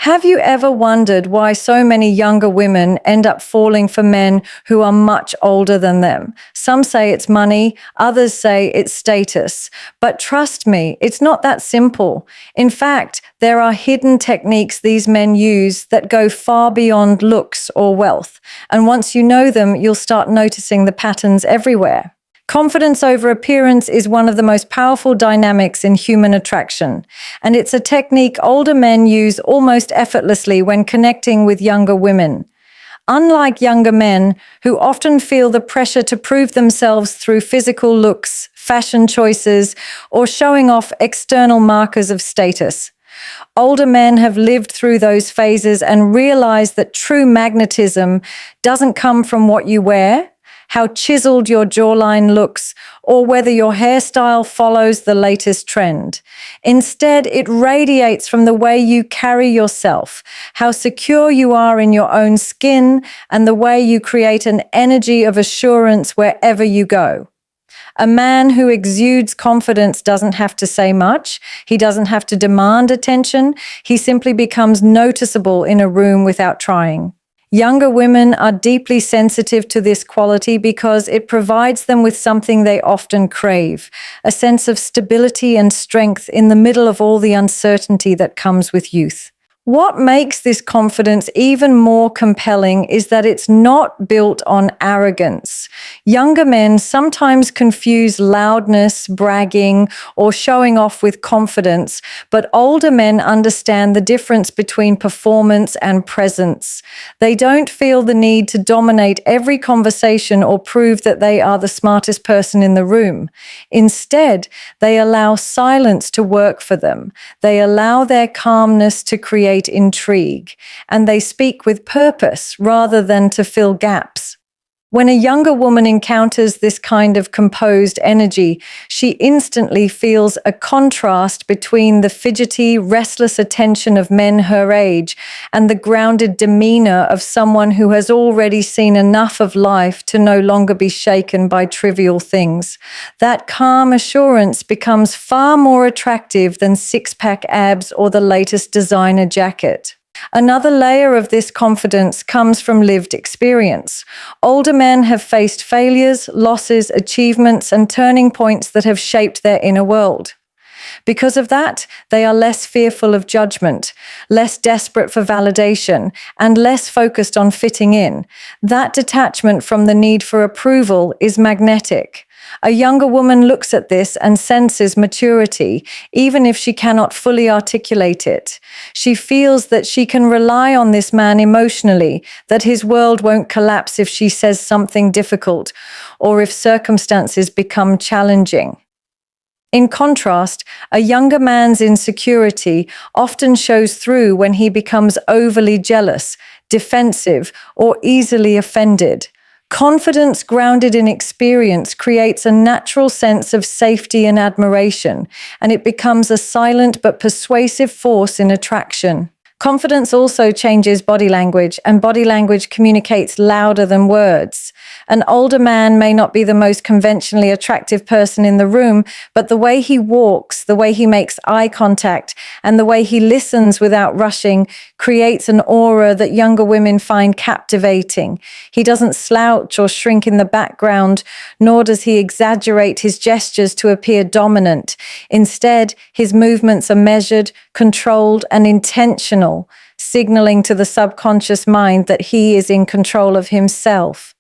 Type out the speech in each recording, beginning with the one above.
Have you ever wondered why so many younger women end up falling for men who are much older than them? Some say it's money, others say it's status. But trust me, it's not that simple. In fact, there are hidden techniques these men use that go far beyond looks or wealth. And once you know them, you'll start noticing the patterns everywhere. Confidence over appearance is one of the most powerful dynamics in human attraction, and it's a technique older men use almost effortlessly when connecting with younger women. Unlike younger men, who often feel the pressure to prove themselves through physical looks, fashion choices, or showing off external markers of status, older men have lived through those phases and realized that true magnetism doesn't come from what you wear, how chiseled your jawline looks, or whether your hairstyle follows the latest trend. Instead, it radiates from the way you carry yourself, how secure you are in your own skin, and the way you create an energy of assurance wherever you go. A man who exudes confidence doesn't have to say much. He doesn't have to demand attention. He simply becomes noticeable in a room without trying. Younger women are deeply sensitive to this quality because it provides them with something they often crave, a sense of stability and strength in the middle of all the uncertainty that comes with youth. What makes this confidence even more compelling is that it's not built on arrogance. Younger men sometimes confuse loudness, bragging, or showing off with confidence, but older men understand the difference between performance and presence. They don't feel the need to dominate every conversation or prove that they are the smartest person in the room. Instead, they allow silence to work for them. They allow their calmness to create intrigue, and they speak with purpose rather than to fill gaps. When a younger woman encounters this kind of composed energy, she instantly feels a contrast between the fidgety, restless attention of men her age and the grounded demeanor of someone who has already seen enough of life to no longer be shaken by trivial things. That calm assurance becomes far more attractive than six-pack abs or the latest designer jacket. Another layer of this confidence comes from lived experience. Older men have faced failures, losses, achievements, and turning points that have shaped their inner world. Because of that, they are less fearful of judgment, less desperate for validation, and less focused on fitting in. That detachment from the need for approval is magnetic. A younger woman looks at this and senses maturity, even if she cannot fully articulate it. She feels that she can rely on this man emotionally, that his world won't collapse if she says something difficult, or if circumstances become challenging. In contrast, a younger man's insecurity often shows through when he becomes overly jealous, defensive, or easily offended. Confidence grounded in experience creates a natural sense of safety and admiration, and it becomes a silent but persuasive force in attraction. Confidence also changes body language, and body language communicates louder than words. An older man may not be the most conventionally attractive person in the room, but the way he walks, the way he makes eye contact, and the way he listens without rushing creates an aura that younger women find captivating. He doesn't slouch or shrink in the background, nor does he exaggerate his gestures to appear dominant. Instead, his movements are measured, controlled, and intentional, signaling to the subconscious mind that he is in control of himself.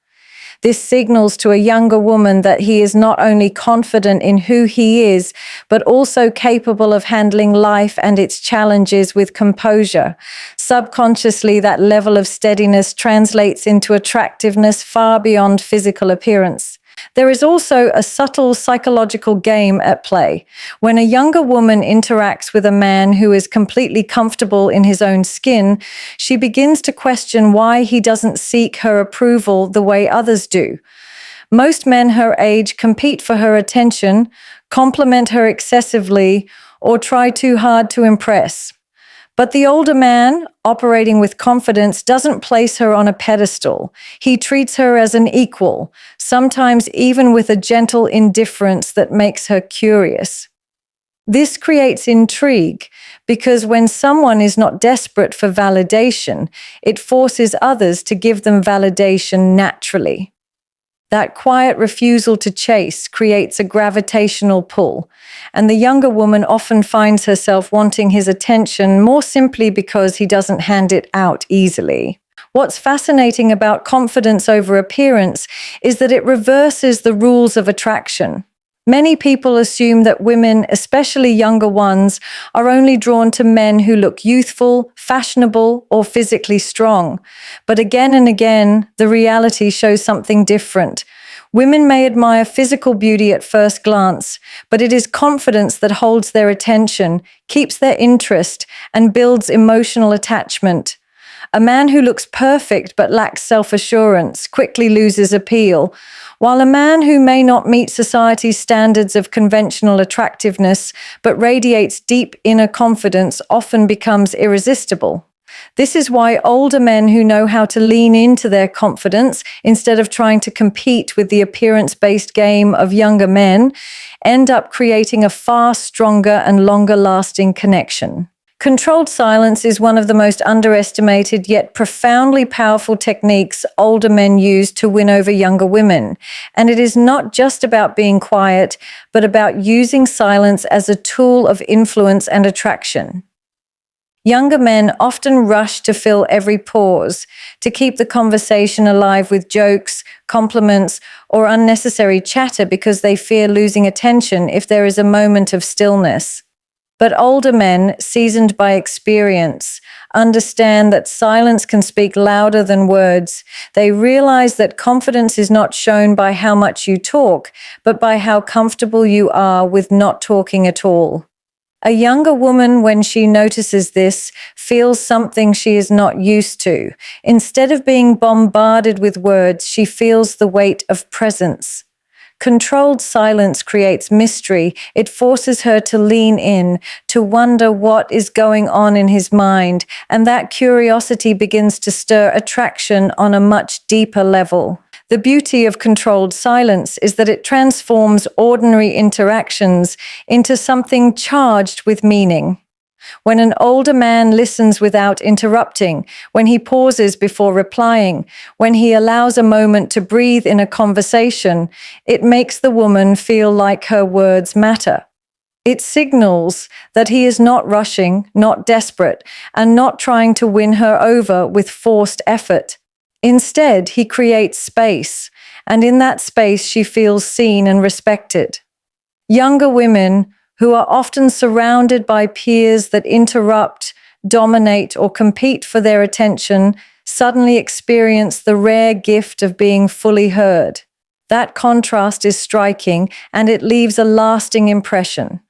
This signals to a younger woman that he is not only confident in who he is, but also capable of handling life and its challenges with composure. Subconsciously, that level of steadiness translates into attractiveness far beyond physical appearance. There is also a subtle psychological game at play. When a younger woman interacts with a man who is completely comfortable in his own skin, she begins to question why he doesn't seek her approval the way others do. Most men her age compete for her attention, compliment her excessively, or try too hard to impress. But the older man, operating with confidence, doesn't place her on a pedestal. He treats her as an equal, sometimes even with a gentle indifference that makes her curious. This creates intrigue because when someone is not desperate for validation, it forces others to give them validation naturally. That quiet refusal to chase creates a gravitational pull, and the younger woman often finds herself wanting his attention more simply because he doesn't hand it out easily. What's fascinating about confidence over appearance is that it reverses the rules of attraction. Many people assume that women, especially younger ones, are only drawn to men who look youthful, fashionable, or physically strong. But again and again, the reality shows something different. Women may admire physical beauty at first glance, but it is confidence that holds their attention, keeps their interest, and builds emotional attachment. A man who looks perfect but lacks self-assurance quickly loses appeal, while a man who may not meet society's standards of conventional attractiveness but radiates deep inner confidence often becomes irresistible. This is why older men who know how to lean into their confidence instead of trying to compete with the appearance-based game of younger men end up creating a far stronger and longer-lasting connection. Controlled silence is one of the most underestimated yet profoundly powerful techniques older men use to win over younger women. And it is not just about being quiet, but about using silence as a tool of influence and attraction. Younger men often rush to fill every pause, to keep the conversation alive with jokes, compliments, or unnecessary chatter because they fear losing attention if there is a moment of stillness. But older men, seasoned by experience, understand that silence can speak louder than words. They realize that confidence is not shown by how much you talk, but by how comfortable you are with not talking at all. A younger woman, when she notices this, feels something she is not used to. Instead of being bombarded with words, she feels the weight of presence. Controlled silence creates mystery. It forces her to lean in, to wonder what is going on in his mind, and that curiosity begins to stir attraction on a much deeper level. The beauty of controlled silence is that it transforms ordinary interactions into something charged with meaning. When an older man listens without interrupting, when he pauses before replying, when he allows a moment to breathe in a conversation, it makes the woman feel like her words matter. It signals that he is not rushing, not desperate, and not trying to win her over with forced effort. Instead, he creates space, and in that space she feels seen and respected. Younger women, who are often surrounded by peers that interrupt, dominate, or compete for their attention, suddenly experience the rare gift of being fully heard. That contrast is striking, and it leaves a lasting impression.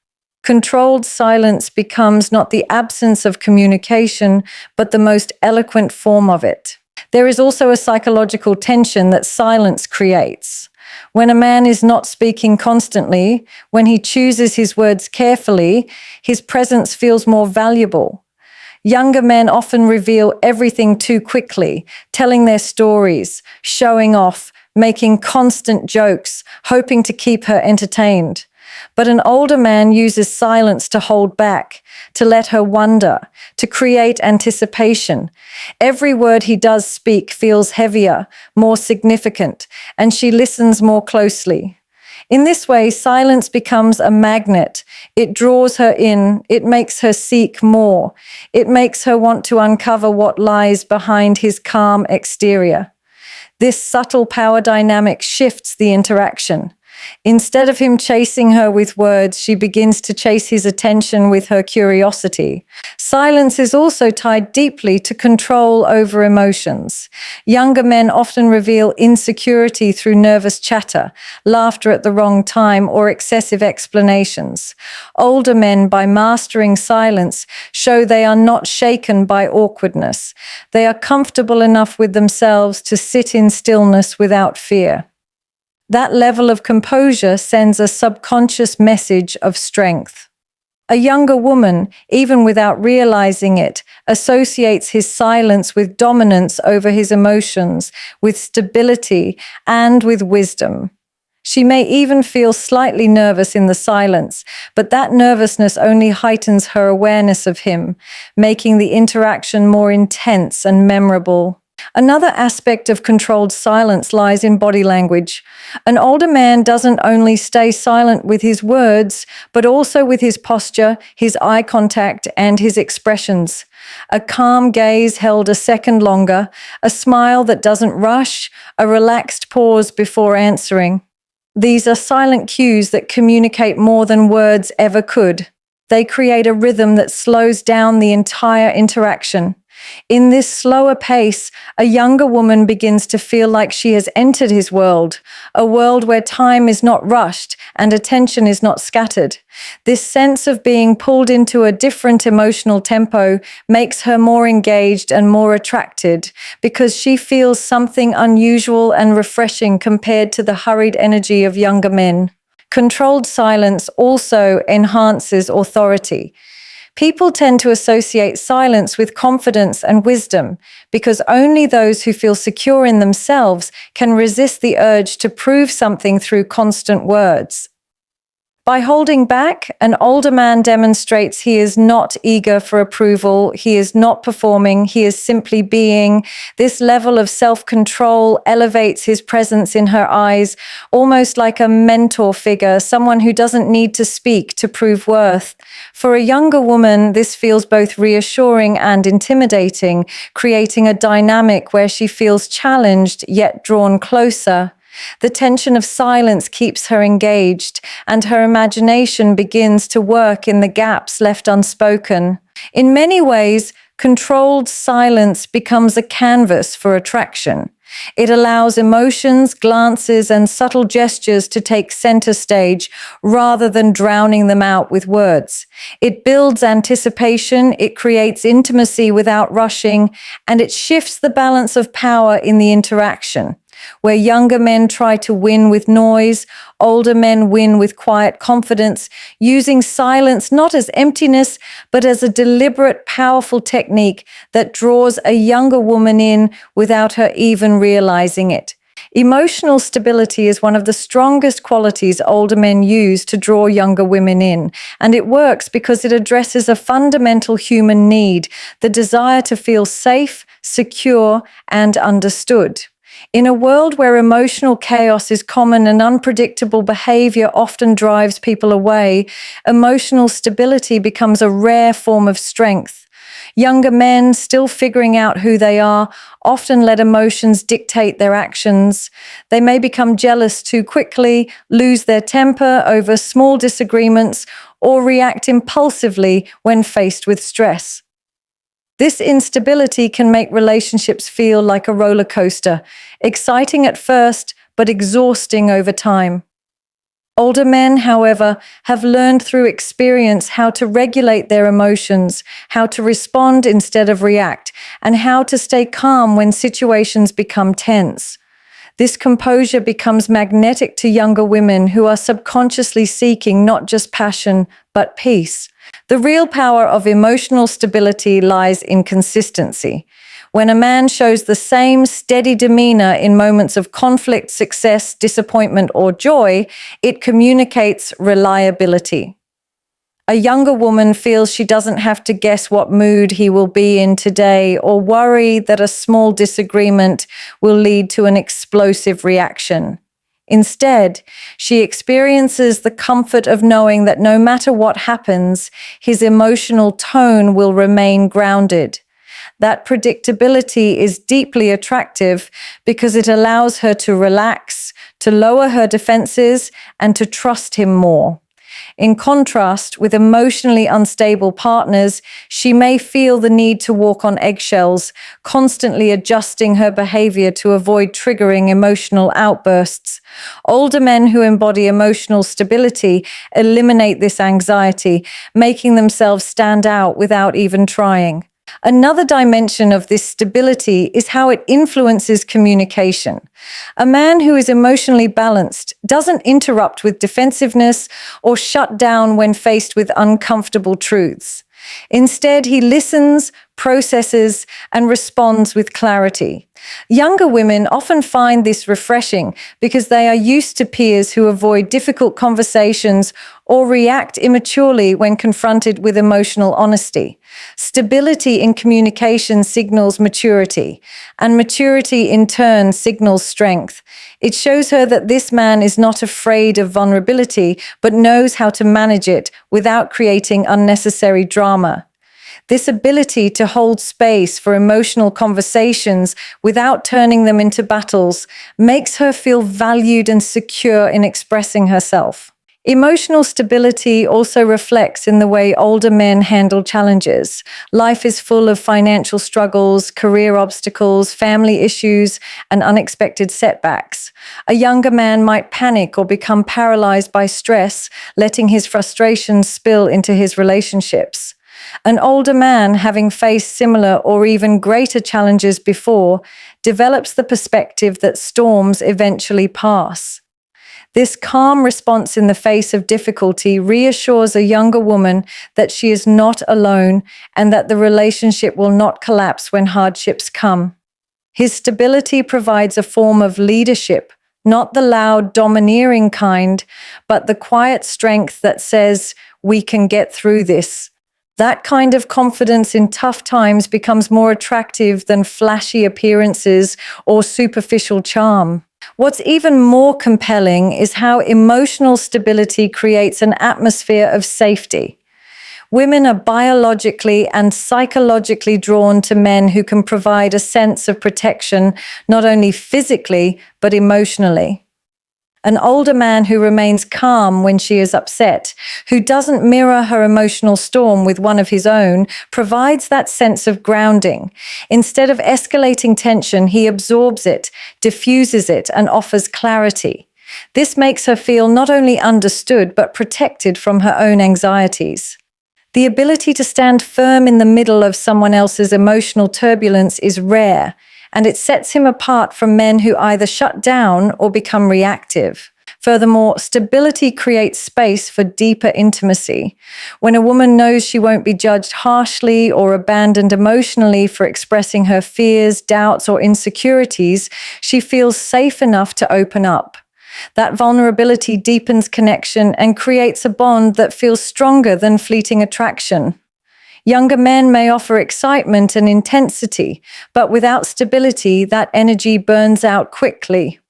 Controlled silence becomes not the absence of communication, but the most eloquent form of it. There is also a psychological tension that silence creates. When a man is not speaking constantly, when he chooses his words carefully, his presence feels more valuable. Younger men often reveal everything too quickly, telling their stories, showing off, making constant jokes, hoping to keep her entertained. But an older man uses silence to hold back, to let her wonder, to create anticipation. Every word he does speak feels heavier, more significant, and she listens more closely. In this way, silence becomes a magnet. It draws her in. It makes her seek more. It makes her want to uncover what lies behind his calm exterior. This subtle power dynamic shifts the interaction. Instead of him chasing her with words, she begins to chase his attention with her curiosity. Silence is also tied deeply to control over emotions. Younger men often reveal insecurity through nervous chatter, laughter at the wrong time, or excessive explanations. Older men, by mastering silence, show they are not shaken by awkwardness. They are comfortable enough with themselves to sit in stillness without fear. That level of composure sends a subconscious message of strength. A younger woman, even without realizing it, associates his silence with dominance over his emotions, with stability, and with wisdom. She may even feel slightly nervous in the silence, but that nervousness only heightens her awareness of him, making the interaction more intense and memorable. Another aspect of controlled silence lies in body language. An older man doesn't only stay silent with his words, but also with his posture, his eye contact, and his expressions. A calm gaze held a second longer, a smile that doesn't rush, a relaxed pause before answering. These are silent cues that communicate more than words ever could. They create a rhythm that slows down the entire interaction. In this slower pace, a younger woman begins to feel like she has entered his world, a world where time is not rushed and attention is not scattered. This sense of being pulled into a different emotional tempo makes her more engaged and more attracted because she feels something unusual and refreshing compared to the hurried energy of younger men. Controlled silence also enhances authority. People tend to associate silence with confidence and wisdom because only those who feel secure in themselves can resist the urge to prove something through constant words. By holding back, an older man demonstrates he is not eager for approval, he is not performing, he is simply being. This level of self-control elevates his presence in her eyes, almost like a mentor figure, someone who doesn't need to speak to prove worth. For a younger woman, this feels both reassuring and intimidating, creating a dynamic where she feels challenged yet drawn closer. The tension of silence keeps her engaged, and her imagination begins to work in the gaps left unspoken. In many ways, controlled silence becomes a canvas for attraction. It allows emotions, glances, and subtle gestures to take center stage rather than drowning them out with words. It builds anticipation, it creates intimacy without rushing, and it shifts the balance of power in the interaction. Where younger men try to win with noise, older men win with quiet confidence, using silence not as emptiness, but as a deliberate, powerful technique that draws a younger woman in without her even realizing it. Emotional stability is one of the strongest qualities older men use to draw younger women in, and it works because it addresses a fundamental human need, the desire to feel safe, secure, and understood. In a world where emotional chaos is common and unpredictable behavior often drives people away, emotional stability becomes a rare form of strength. Younger men, still figuring out who they are, often let emotions dictate their actions. They may become jealous too quickly, lose their temper over small disagreements, or react impulsively when faced with stress. This instability can make relationships feel like a roller coaster, exciting at first, but exhausting over time. Older men, however, have learned through experience how to regulate their emotions, how to respond instead of react, and how to stay calm when situations become tense. This composure becomes magnetic to younger women who are subconsciously seeking not just passion, but peace. The real power of emotional stability lies in consistency. When a man shows the same steady demeanor in moments of conflict, success, disappointment, or joy, it communicates reliability. A younger woman feels she doesn't have to guess what mood he will be in today or worry that a small disagreement will lead to an explosive reaction. Instead, she experiences the comfort of knowing that no matter what happens, his emotional tone will remain grounded. That predictability is deeply attractive because it allows her to relax, to lower her defenses, and to trust him more. In contrast, with emotionally unstable partners, she may feel the need to walk on eggshells, constantly adjusting her behavior to avoid triggering emotional outbursts. Older men who embody emotional stability eliminate this anxiety, making themselves stand out without even trying. Another dimension of this stability is how it influences communication. A man who is emotionally balanced doesn't interrupt with defensiveness or shut down when faced with uncomfortable truths. Instead, he listens, processes, and responds with clarity. Younger women often find this refreshing because they are used to peers who avoid difficult conversations or react immaturely when confronted with emotional honesty. Stability in communication signals maturity, and maturity in turn signals strength. It shows her that this man is not afraid of vulnerability, but knows how to manage it without creating unnecessary drama. This ability to hold space for emotional conversations without turning them into battles makes her feel valued and secure in expressing herself. Emotional stability also reflects in the way older men handle challenges. Life is full of financial struggles, career obstacles, family issues, and unexpected setbacks. A younger man might panic or become paralyzed by stress, letting his frustrations spill into his relationships. An older man, having faced similar or even greater challenges before, develops the perspective that storms eventually pass. This calm response in the face of difficulty reassures a younger woman that she is not alone and that the relationship will not collapse when hardships come. His stability provides a form of leadership, not the loud, domineering kind, but the quiet strength that says, "We can get through this." That kind of confidence in tough times becomes more attractive than flashy appearances or superficial charm. What's even more compelling is how emotional stability creates an atmosphere of safety. Women are biologically and psychologically drawn to men who can provide a sense of protection, not only physically, but emotionally. An older man who remains calm when she is upset, who doesn't mirror her emotional storm with one of his own, provides that sense of grounding. Instead of escalating tension, he absorbs it, diffuses it, and offers clarity. This makes her feel not only understood, but protected from her own anxieties. The ability to stand firm in the middle of someone else's emotional turbulence is rare, and it sets him apart from men who either shut down or become reactive. Furthermore, stability creates space for deeper intimacy. When a woman knows she won't be judged harshly or abandoned emotionally for expressing her fears, doubts, or insecurities, she feels safe enough to open up. That vulnerability deepens connection and creates a bond that feels stronger than fleeting attraction. Younger men may offer excitement and intensity, but without stability, that energy burns out quickly.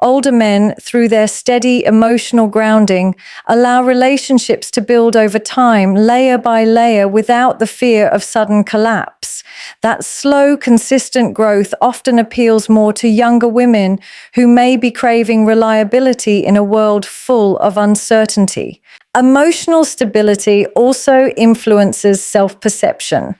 Older men, through their steady emotional grounding, allow relationships to build over time, layer by layer, without the fear of sudden collapse. That slow, consistent growth often appeals more to younger women who may be craving reliability in a world full of uncertainty. Emotional stability also influences self-perception.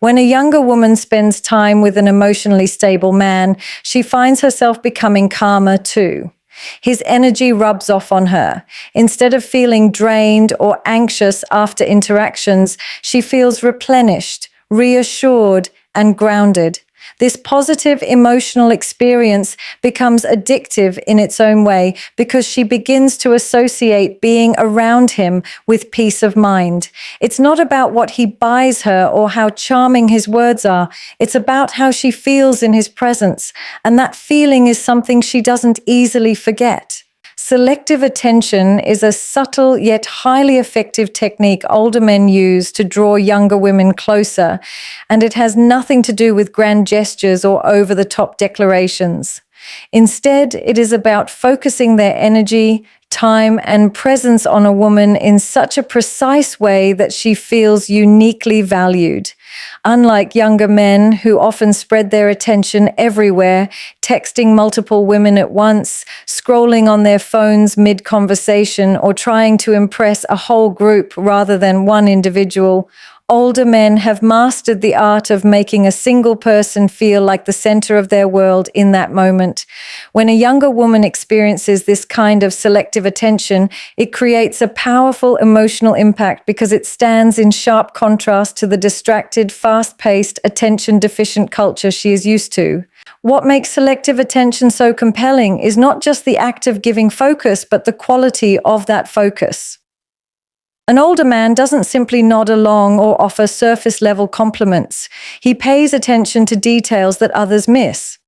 When a younger woman spends time with an emotionally stable man, she finds herself becoming calmer too. His energy rubs off on her. Instead of feeling drained or anxious after interactions, she feels replenished, reassured, and grounded. This positive emotional experience becomes addictive in its own way because she begins to associate being around him with peace of mind. It's not about what he buys her or how charming his words are. It's about how she feels in his presence, and that feeling is something she doesn't easily forget. Selective attention is a subtle yet highly effective technique older men use to draw younger women closer, and it has nothing to do with grand gestures or over-the-top declarations. Instead, it is about focusing their energy, time, and presence on a woman in such a precise way that she feels uniquely valued. Unlike younger men who often spread their attention everywhere, texting multiple women at once, scrolling on their phones mid-conversation, or trying to impress a whole group rather than one individual, older men have mastered the art of making a single person feel like the center of their world in that moment. When a younger woman experiences this kind of selective attention, it creates a powerful emotional impact because it stands in sharp contrast to the distracted, fast-paced, attention-deficient culture she is used to. What makes selective attention so compelling is not just the act of giving focus, but the quality of that focus. An older man doesn't simply nod along or offer surface-level compliments. He pays attention to details that others miss.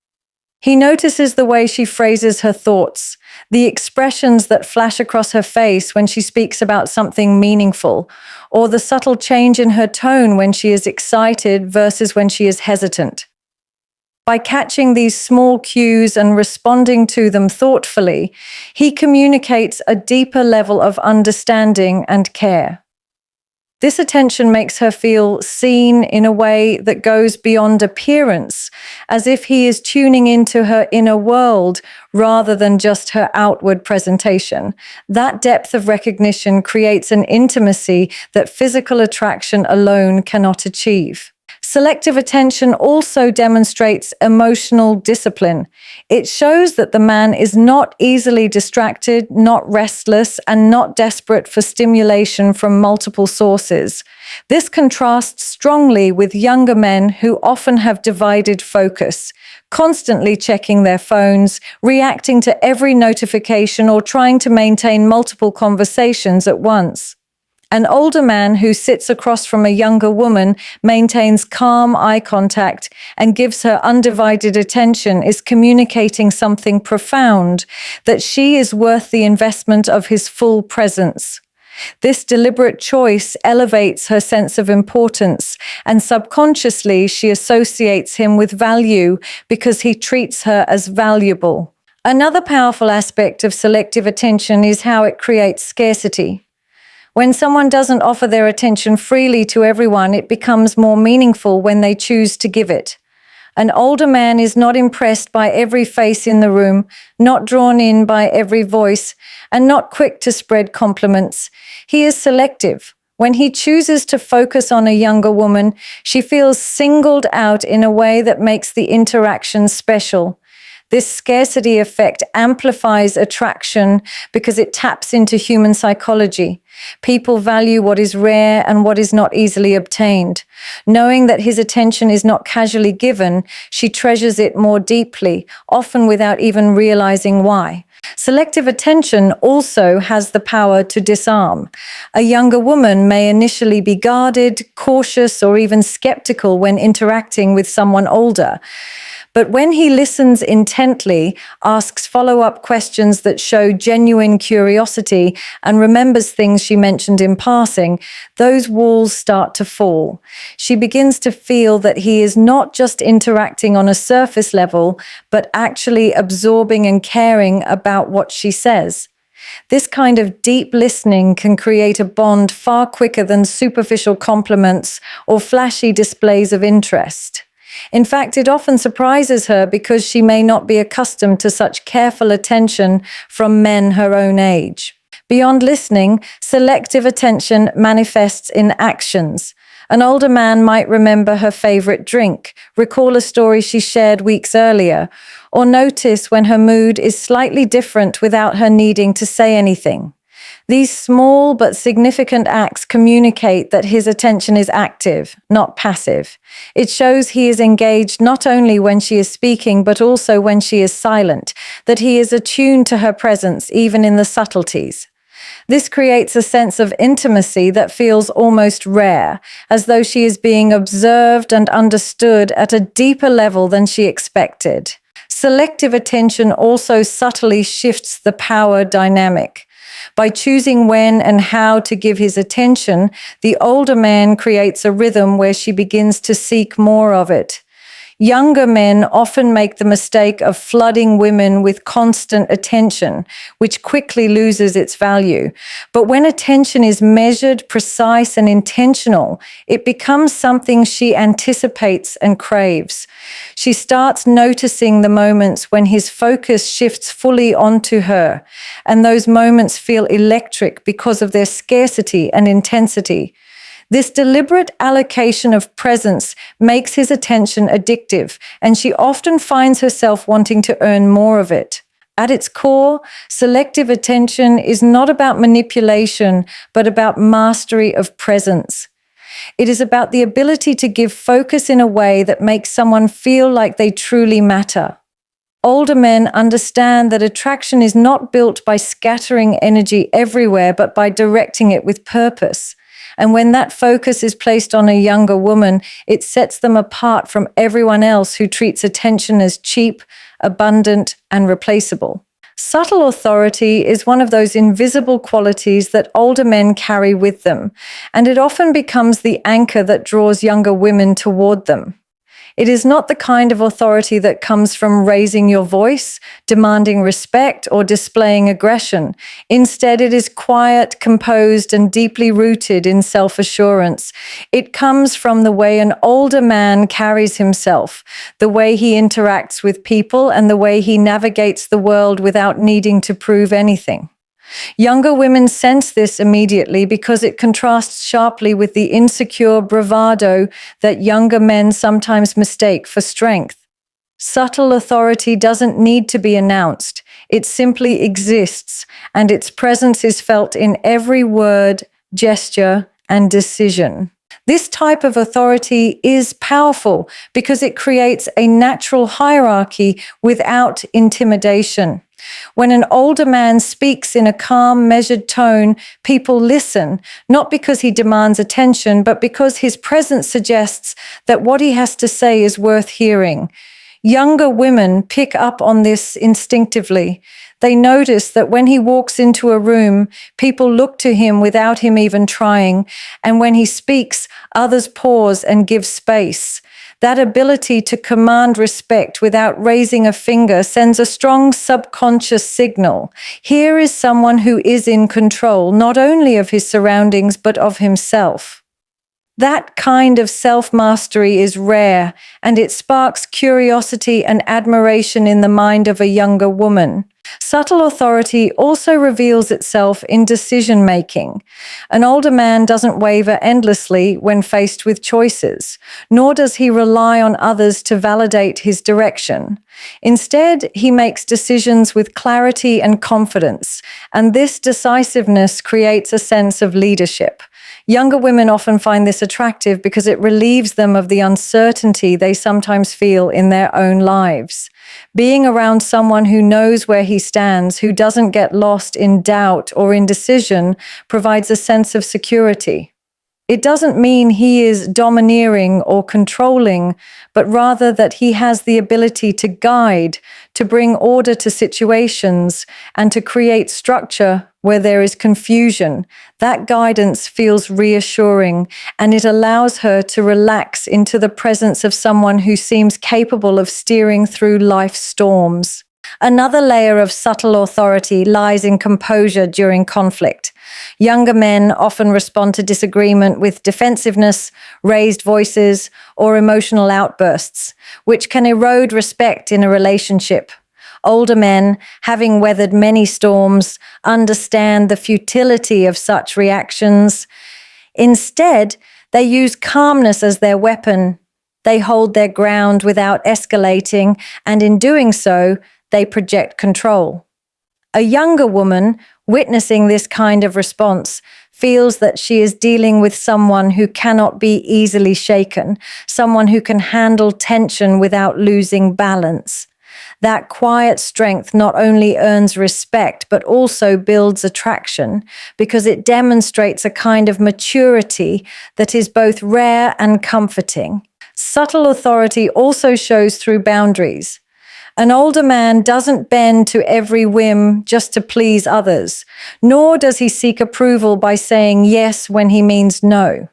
He notices the way she phrases her thoughts, the expressions that flash across her face when she speaks about something meaningful, or the subtle change in her tone when she is excited versus when she is hesitant. By catching these small cues and responding to them thoughtfully, he communicates a deeper level of understanding and care. This attention makes her feel seen in a way that goes beyond appearance, as if he is tuning into her inner world rather than just her outward presentation. That depth of recognition creates an intimacy that physical attraction alone cannot achieve. Selective attention also demonstrates emotional discipline. It shows that the man is not easily distracted, not restless, and not desperate for stimulation from multiple sources. This contrasts strongly with younger men who often have divided focus, constantly checking their phones, reacting to every notification, or trying to maintain multiple conversations at once. An older man who sits across from a younger woman, maintains calm eye contact, and gives her undivided attention is communicating something profound, that she is worth the investment of his full presence. This deliberate choice elevates her sense of importance, and subconsciously she associates him with value because he treats her as valuable. Another powerful aspect of selective attention is how it creates scarcity. When someone doesn't offer their attention freely to everyone, it becomes more meaningful when they choose to give it. An older man is not impressed by every face in the room, not drawn in by every voice, and not quick to spread compliments. He is selective. When he chooses to focus on a younger woman, she feels singled out in a way that makes the interaction special. This scarcity effect amplifies attraction because it taps into human psychology. People value what is rare and what is not easily obtained. Knowing that his attention is not casually given, she treasures it more deeply, often without even realizing why. Selective attention also has the power to disarm. A younger woman may initially be guarded, cautious, or even skeptical when interacting with someone older. But when he listens intently, asks follow-up questions that show genuine curiosity, and remembers things she mentioned in passing, those walls start to fall. She begins to feel that he is not just interacting on a surface level, but actually absorbing and caring about what she says. This kind of deep listening can create a bond far quicker than superficial compliments or flashy displays of interest. In fact, it often surprises her because she may not be accustomed to such careful attention from men her own age. Beyond listening, selective attention manifests in actions. An older man might remember her favorite drink, recall a story she shared weeks earlier, or notice when her mood is slightly different without her needing to say anything. These small but significant acts communicate that his attention is active, not passive. It shows he is engaged not only when she is speaking, but also when she is silent, that he is attuned to her presence, even in the subtleties. This creates a sense of intimacy that feels almost rare, as though she is being observed and understood at a deeper level than she expected. Selective attention also subtly shifts the power dynamic. By choosing when and how to give his attention, the older man creates a rhythm where she begins to seek more of it. Younger men often make the mistake of flooding women with constant attention, which quickly loses its value. But when attention is measured, precise, and intentional, it becomes something she anticipates and craves. She starts noticing the moments when his focus shifts fully onto her, and those moments feel electric because of their scarcity and intensity. This deliberate allocation of presence makes his attention addictive, and she often finds herself wanting to earn more of it. At its core, selective attention is not about manipulation, but about mastery of presence. It is about the ability to give focus in a way that makes someone feel like they truly matter. Older men understand that attraction is not built by scattering energy everywhere, but by directing it with purpose. And when that focus is placed on a younger woman, it sets them apart from everyone else who treats attention as cheap, abundant, and replaceable. Subtle authority is one of those invisible qualities that older men carry with them, and it often becomes the anchor that draws younger women toward them. It is not the kind of authority that comes from raising your voice, demanding respect, or displaying aggression. Instead, it is quiet, composed, and deeply rooted in self-assurance. It comes from the way an older man carries himself, the way he interacts with people, and the way he navigates the world without needing to prove anything. Younger women sense this immediately because it contrasts sharply with the insecure bravado that younger men sometimes mistake for strength. Subtle authority doesn't need to be announced. It simply exists, and its presence is felt in every word, gesture, and decision. This type of authority is powerful because it creates a natural hierarchy without intimidation. When an older man speaks in a calm, measured tone, people listen, not because he demands attention, but because his presence suggests that what he has to say is worth hearing. Younger women pick up on this instinctively. They notice that when he walks into a room, people look to him without him even trying, and when he speaks, others pause and give space. That ability to command respect without raising a finger sends a strong subconscious signal. Here is someone who is in control, not only of his surroundings, but of himself. That kind of self-mastery is rare, and it sparks curiosity and admiration in the mind of a younger woman. Subtle authority also reveals itself in decision-making. An older man doesn't waver endlessly when faced with choices, nor does he rely on others to validate his direction. Instead, he makes decisions with clarity and confidence, and this decisiveness creates a sense of leadership. Younger women often find this attractive because it relieves them of the uncertainty they sometimes feel in their own lives. Being around someone who knows where he stands, who doesn't get lost in doubt or indecision, provides a sense of security. It doesn't mean he is domineering or controlling, but rather that he has the ability to guide, to bring order to situations, and to create structure where there is confusion. That guidance feels reassuring, and it allows her to relax into the presence of someone who seems capable of steering through life's storms. Another layer of subtle authority lies in composure during conflict. Younger men often respond to disagreement with defensiveness, raised voices, or emotional outbursts, which can erode respect in a relationship. Older men, having weathered many storms, understand the futility of such reactions. Instead, they use calmness as their weapon. They hold their ground without escalating, and in doing so, they project control. A younger woman, witnessing this kind of response, feels that she is dealing with someone who cannot be easily shaken, someone who can handle tension without losing balance. That quiet strength not only earns respect, but also builds attraction, because it demonstrates a kind of maturity that is both rare and comforting. Subtle authority also shows through boundaries. An older man doesn't bend to every whim just to please others, nor does he seek approval by saying yes when he means no.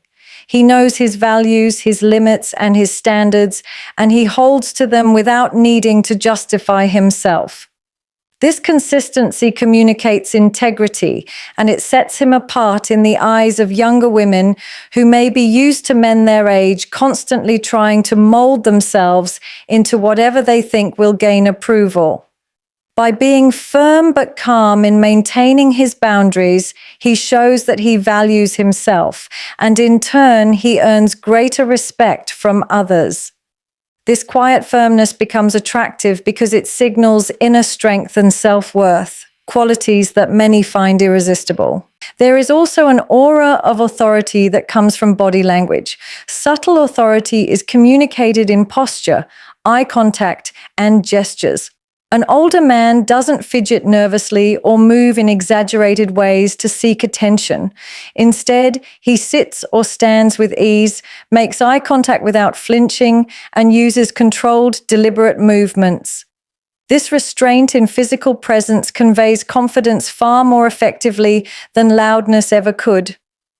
He knows his values, his limits, and his standards, and he holds to them without needing to justify himself. This consistency communicates integrity, and it sets him apart in the eyes of younger women who may be used to men their age, constantly trying to mold themselves into whatever they think will gain approval. By being firm but calm in maintaining his boundaries, he shows that he values himself, and in turn, he earns greater respect from others. This quiet firmness becomes attractive because it signals inner strength and self-worth, qualities that many find irresistible. There is also an aura of authority that comes from body language. Subtle authority is communicated in posture, eye contact, and gestures. An older man doesn't fidget nervously or move in exaggerated ways to seek attention. Instead, he sits or stands with ease, makes eye contact without flinching, and uses controlled, deliberate movements. This restraint in physical presence conveys confidence far more effectively than loudness ever could.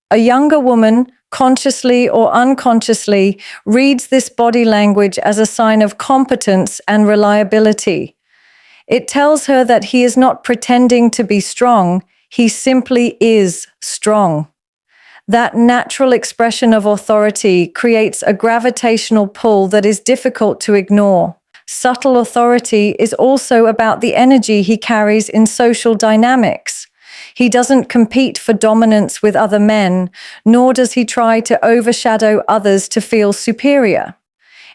A younger woman, consciously or unconsciously, reads this body language as a sign of competence and reliability. It tells her that he is not pretending to be strong, he simply is strong. That natural expression of authority creates a gravitational pull that is difficult to ignore. Subtle authority is also about the energy he carries in social dynamics. He doesn't compete for dominance with other men, nor does he try to overshadow others to feel superior.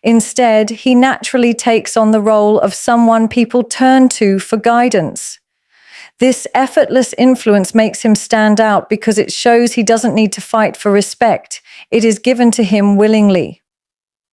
Instead, he naturally takes on the role of someone people turn to for guidance. This effortless influence makes him stand out because it shows he doesn't need to fight for respect. It is given to him willingly.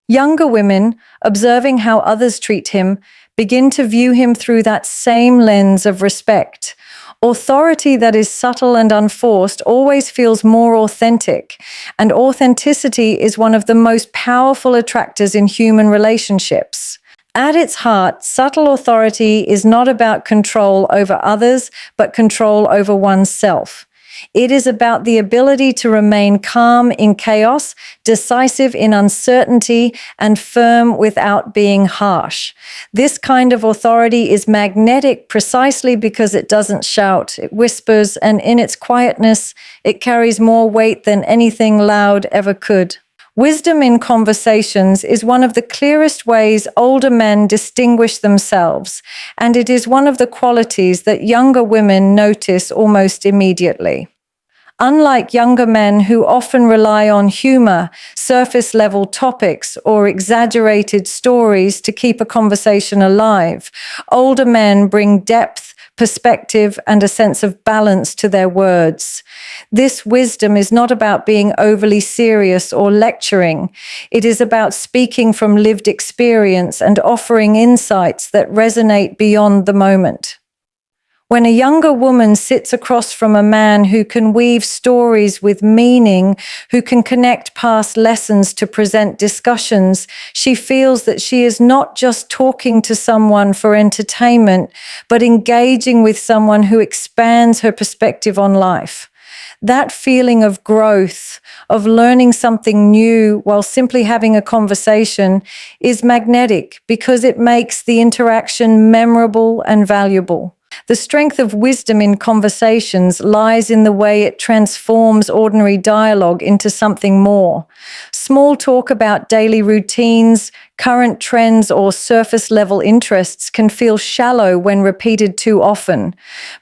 Younger women, observing how others treat him, begin to view him through that same lens of respect. Authority that is subtle and unforced always feels more authentic, and authenticity is one of the most powerful attractors in human relationships. At its heart, subtle authority is not about control over others, but control over oneself. It is about the ability to remain calm in chaos, decisive in uncertainty, and firm without being harsh. This kind of authority is magnetic precisely because it doesn't shout, it whispers, and in its quietness, it carries more weight than anything loud ever could. Wisdom in conversations is one of the clearest ways older men distinguish themselves, and it is one of the qualities that younger women notice almost immediately. Unlike younger men who often rely on humor, surface-level topics, or exaggerated stories to keep a conversation alive, older men bring depth, perspective, and a sense of balance to their words. This wisdom is not about being overly serious or lecturing. It is about speaking from lived experience and offering insights that resonate beyond the moment. When a younger woman sits across from a man who can weave stories with meaning, who can connect past lessons to present discussions, she feels that she is not just talking to someone for entertainment, but engaging with someone who expands her perspective on life. That feeling of growth, of learning something new while simply having a conversation, is magnetic because it makes the interaction memorable and valuable. The strength of wisdom in conversations lies in the way it transforms ordinary dialogue into something more. Small talk about daily routines, current trends, or surface-level interests can feel shallow when repeated too often.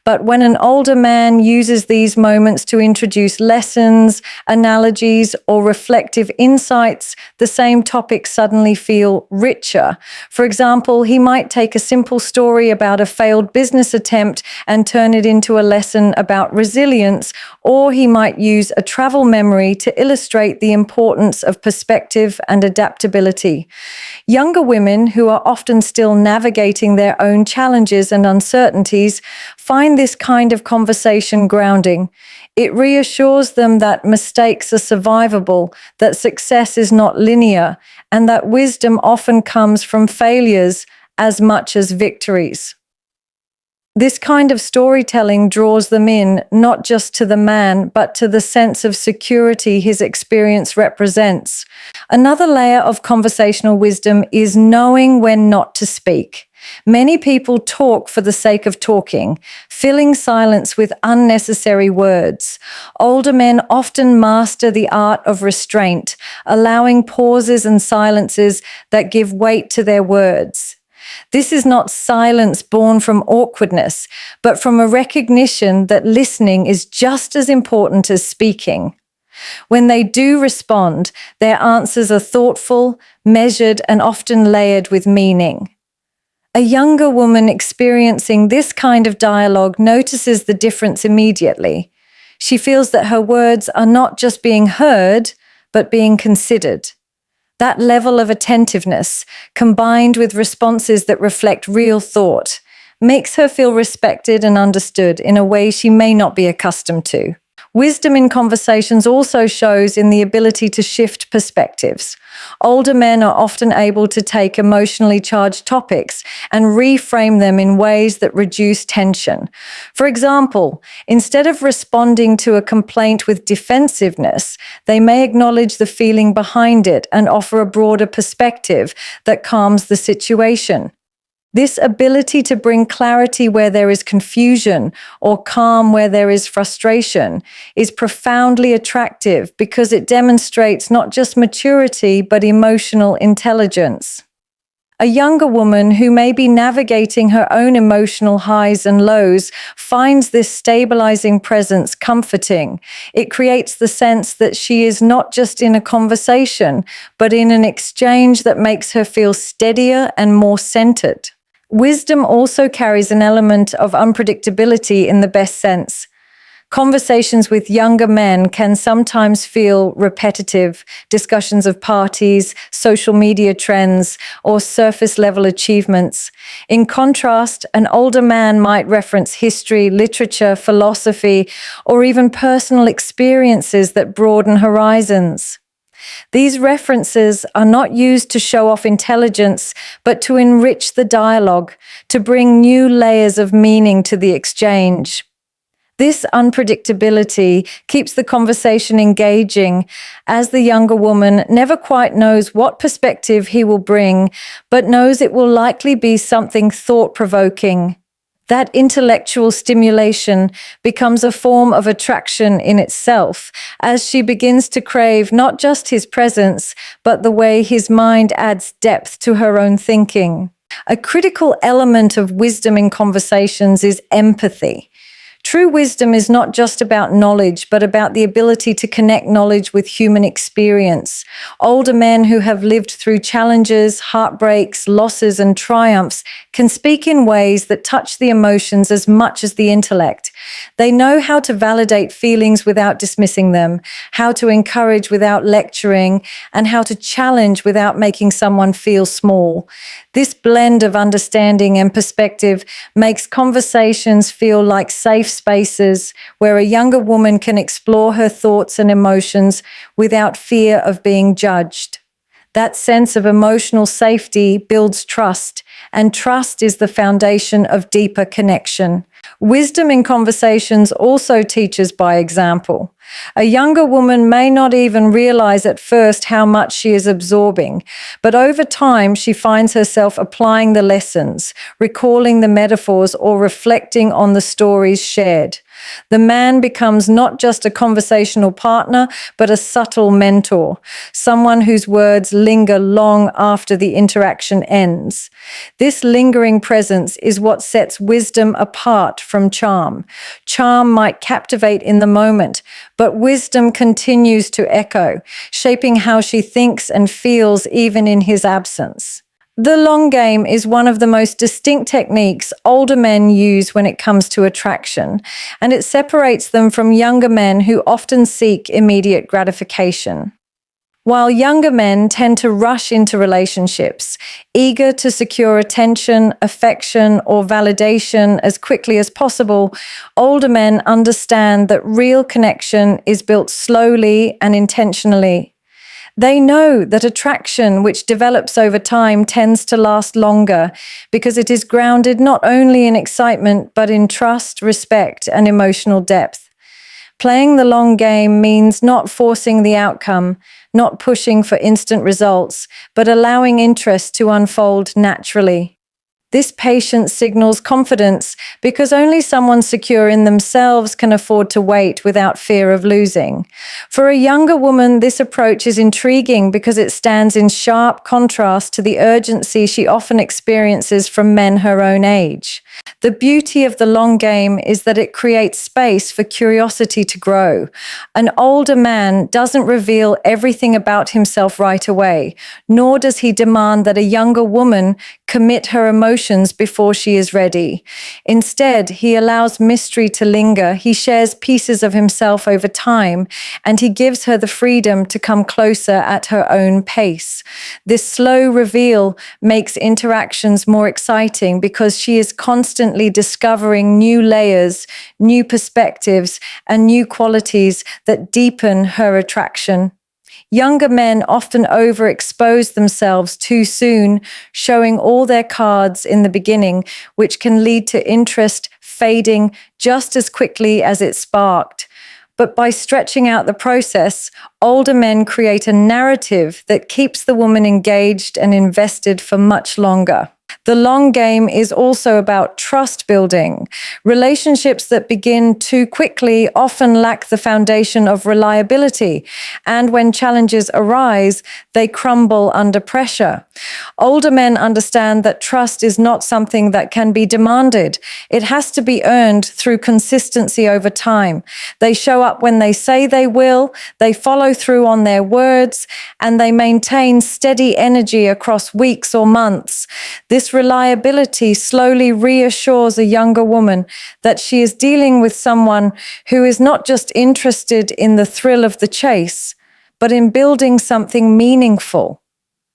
But when an older man uses these moments to introduce lessons, analogies, or reflective insights, the same topics suddenly feel richer. For example, he might take a simple story about a failed business attempt and turn it into a lesson about resilience, or he might use a travel memory to illustrate the importance of perspective and adaptability. Younger women, who are often still navigating their own challenges and uncertainties, find this kind of conversation grounding. It reassures them that mistakes are survivable, that success is not linear, and that wisdom often comes from failures as much as victories. This kind of storytelling draws them in, not just to the man, but to the sense of security his experience represents. Another layer of conversational wisdom is knowing when not to speak. Many people talk for the sake of talking, filling silence with unnecessary words. Older men often master the art of restraint, allowing pauses and silences that give weight to their words. This is not silence born from awkwardness, but from a recognition that listening is just as important as speaking. When they do respond, their answers are thoughtful, measured, and often layered with meaning. A younger woman experiencing this kind of dialogue notices the difference immediately. She feels that her words are not just being heard, but being considered. That level of attentiveness, combined with responses that reflect real thought, makes her feel respected and understood in a way she may not be accustomed to. Wisdom in conversations also shows in the ability to shift perspectives. Older men are often able to take emotionally charged topics and reframe them in ways that reduce tension. For example, instead of responding to a complaint with defensiveness, they may acknowledge the feeling behind it and offer a broader perspective that calms the situation. This ability to bring clarity where there is confusion or calm where there is frustration is profoundly attractive because it demonstrates not just maturity but emotional intelligence. A younger woman who may be navigating her own emotional highs and lows finds this stabilizing presence comforting. It creates the sense that she is not just in a conversation, but in an exchange that makes her feel steadier and more centered. Wisdom also carries an element of unpredictability in the best sense. Conversations with younger men can sometimes feel repetitive, discussions of parties, social media trends, or surface-level achievements. In contrast, an older man might reference history, literature, philosophy, or even personal experiences that broaden horizons. These references are not used to show off intelligence, but to enrich the dialogue, to bring new layers of meaning to the exchange. This unpredictability keeps the conversation engaging, as the younger woman never quite knows what perspective he will bring, but knows it will likely be something thought-provoking. That intellectual stimulation becomes a form of attraction in itself, as she begins to crave not just his presence, but the way his mind adds depth to her own thinking. A critical element of wisdom in conversations is empathy. True wisdom is not just about knowledge, but about the ability to connect knowledge with human experience. Older men who have lived through challenges, heartbreaks, losses, and triumphs can speak in ways that touch the emotions as much as the intellect. They know how to validate feelings without dismissing them, how to encourage without lecturing, and how to challenge without making someone feel small. This blend of understanding and perspective makes conversations feel like safe spaces where a younger woman can explore her thoughts and emotions without fear of being judged. That sense of emotional safety builds trust, and trust is the foundation of deeper connection. Wisdom in conversations also teaches by example. A younger woman may not even realize at first how much she is absorbing, but over time she finds herself applying the lessons, recalling the metaphors, or reflecting on the stories shared. The man becomes not just a conversational partner, but a subtle mentor, someone whose words linger long after the interaction ends. This lingering presence is what sets wisdom apart from charm. Charm might captivate in the moment, but wisdom continues to echo, shaping how she thinks and feels even in his absence. The long game is one of the most distinct techniques older men use when it comes to attraction, and it separates them from younger men who often seek immediate gratification. While younger men tend to rush into relationships, eager to secure attention, affection, or validation as quickly as possible, older men understand that real connection is built slowly and intentionally. They know that attraction, which develops over time, tends to last longer because it is grounded not only in excitement, but in trust, respect, and emotional depth. Playing the long game means not forcing the outcome, not pushing for instant results, but allowing interest to unfold naturally. This patience signals confidence because only someone secure in themselves can afford to wait without fear of losing. For a younger woman, this approach is intriguing because it stands in sharp contrast to the urgency she often experiences from men her own age. The beauty of the long game is that it creates space for curiosity to grow. An older man doesn't reveal everything about himself right away, nor does he demand that a younger woman commit her emotions before she is ready. Instead, he allows mystery to linger. He shares pieces of himself over time, and he gives her the freedom to come closer at her own pace. This slow reveal makes interactions more exciting because she is constantly constantly discovering new layers, new perspectives, and new qualities that deepen her attraction. Younger men often overexpose themselves too soon, showing all their cards in the beginning, which can lead to interest fading just as quickly as it sparked. But by stretching out the process, older men create a narrative that keeps the woman engaged and invested for much longer. The long game is also about trust building. Relationships that begin too quickly often lack the foundation of reliability, and when challenges arise, they crumble under pressure. Older men understand that trust is not something that can be demanded. It has to be earned through consistency over time. They show up when they say they will, they follow through on their words, and they maintain steady energy across weeks or months. This reliability slowly reassures a younger woman that she is dealing with someone who is not just interested in the thrill of the chase, but in building something meaningful.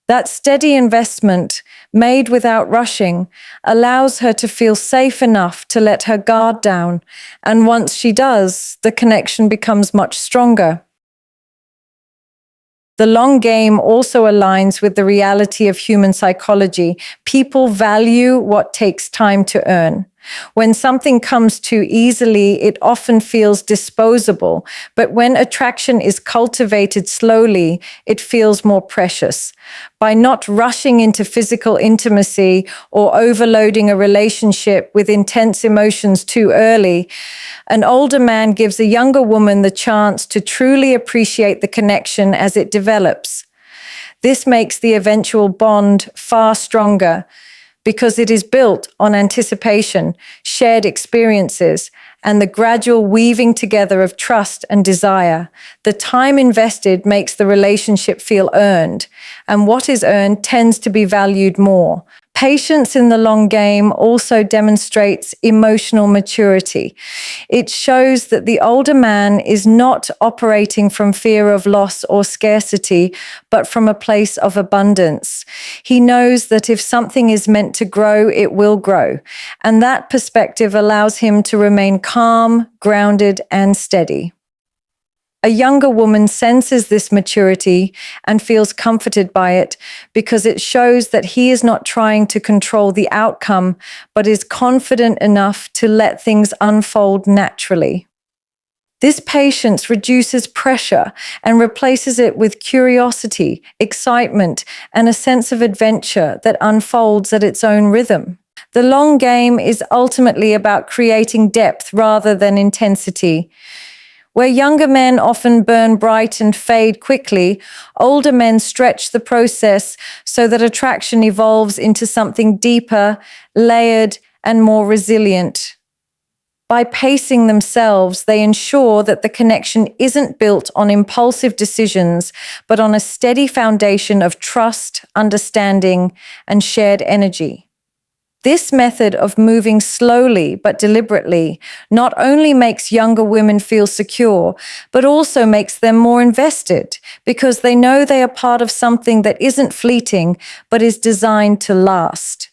That steady investment, made without rushing, allows her to feel safe enough to let her guard down, and once she does, the connection becomes much stronger. The long game also aligns with the reality of human psychology. People value what takes time to earn. When something comes too easily, it often feels disposable, but when attraction is cultivated slowly, it feels more precious. By not rushing into physical intimacy or overloading a relationship with intense emotions too early, an older man gives a younger woman the chance to truly appreciate the connection as it develops. This makes the eventual bond far stronger, because it is built on anticipation, shared experiences, and the gradual weaving together of trust and desire. The time invested makes the relationship feel earned, and what is earned tends to be valued more. Patience in the long game also demonstrates emotional maturity. It shows that the older man is not operating from fear of loss or scarcity, but from a place of abundance. He knows that if something is meant to grow, it will grow. And that perspective allows him to remain calm, grounded, and steady. A younger woman senses this maturity and feels comforted by it because it shows that he is not trying to control the outcome, but is confident enough to let things unfold naturally. This patience reduces pressure and replaces it with curiosity, excitement, and a sense of adventure that unfolds at its own rhythm. The long game is ultimately about creating depth rather than intensity. Where younger men often burn bright and fade quickly, older men stretch the process so that attraction evolves into something deeper, layered, and more resilient. By pacing themselves, they ensure that the connection isn't built on impulsive decisions, but on a steady foundation of trust, understanding, and shared energy. This method of moving slowly but deliberately not only makes younger women feel secure, but also makes them more invested because they know they are part of something that isn't fleeting, but is designed to last.